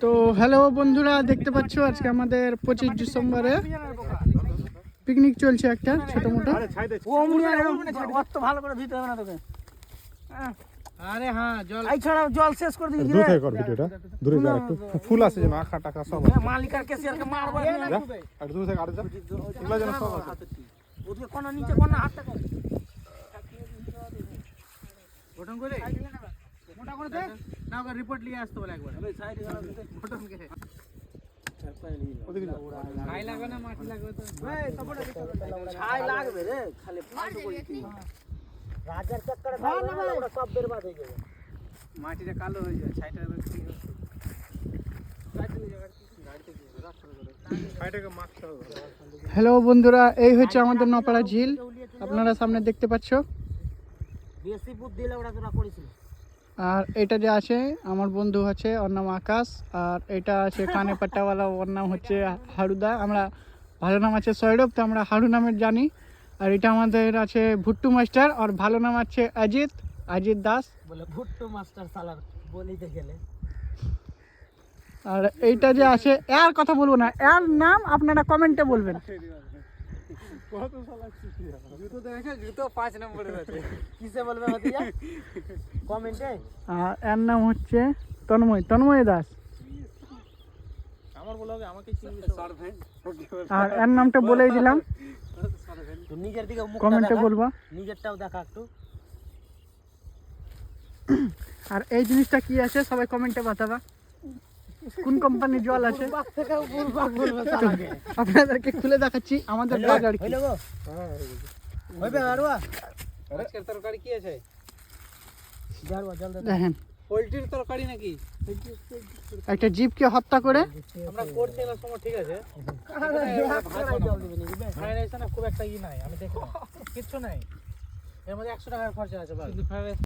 তো হ্যালো বন্ধুরা, দেখতে পাচ্ছ আজকে আমাদের 25 ডিসেম্বরে পিকনিক চলছে একটা ছোট মোটো। ভালো করে দিতে হবে না তোকে। আরে হ্যাঁ, জল এই ছাড়া জল শেষ করে দিবি দূরে থেকে কর ভিডিওটা, দূরে যা, একটু ফুল আছে যেন আখা টাকা সব আছে। মালিক আর ক্যাশিয়ারকে মারবো আর দূরে থেকে আর যা, এগুলা যেন সব আছে। ওদিকে কোন নিচে কোন হাতটা কর গঠন করে মোটা করে দে না, ওকে রিপোর্ট নিয়ে আসতে বলে একবার। এই সাইডে গেল গঠন কে ওদিকে যা। ছাই লাগবে না মাটি লাগবে? তো এই সাপোর্ট ছাই লাগবে রে, খালি ফালতু বলতি। রাজার চক্করে ওটা সব বরবাদ হয়ে যাবে। মাটিটা কালো হয়ে যায়, ছাইটা কি হবে? হ্যালো বন্ধুরা, এই হচ্ছে আমাদের নপাড়া ঝিল, আপনারা সামনে দেখতে পাচ্ছ। বেশি বুদ্ধি দিলে ওরা তোরা করেছিল। আর এটা যে আছে আমার বন্ধু আছে, ওর নাম আকাশ। আর এটা আছে কানে পাট্টাওয়ালা, ওর নাম হচ্ছে হারুদা। আমরা ভালো নাম আছে সৌরভ, তো আমরা হারু নামের জানি। আর এটা আমাদের আছে ভুট্টু মাস্টার, আর ভালো নাম আছে অজিত দাস। বলে ভুট্টু মাস্টার সালার বলিতে গেলে। আর এইটা যে আছে, এর কথা বলবো না, এর নাম আপনারা কমেন্টে বলবেন। জুতো দেখেছে, জুতো 5 নম্বরের আছে। কিসে বলবে হতিয়া কমেন্টে? আর এর নাম হচ্ছে তন্ময় দাস। আমার বলা হবে আমাকে চিনবি সার্ভেন্ট। আর এর নামটা বলেই দিলাম, তো নিজের দিকে মুখ কমেন্টে বলবা। নিজেরটাও দেখা একটু। আর এই জিনিসটা কি আছে সবাই কমেন্টে বাতাবা, কোন কোম্পানির জল আছে আপনাদেরকে খুলে দেখাচ্ছি। আমাদের বাজার কি হইবে আরবা আজকের তরকারি কি আছে? জারবা জল দে। দেখেন, পোল্ট্রির তরকারি নাকি? একটা জীবকে হত্যা করে আমরা করছিলাম সময়, ঠিক আছে। জল দিবে নাকি বে? ফ্রাইড রাইস না খুব একটা ই নাই, আমি দেখলাম কিচ্ছু নাই এর মধ্যে। 100 টাকার খরচা আছে বাস।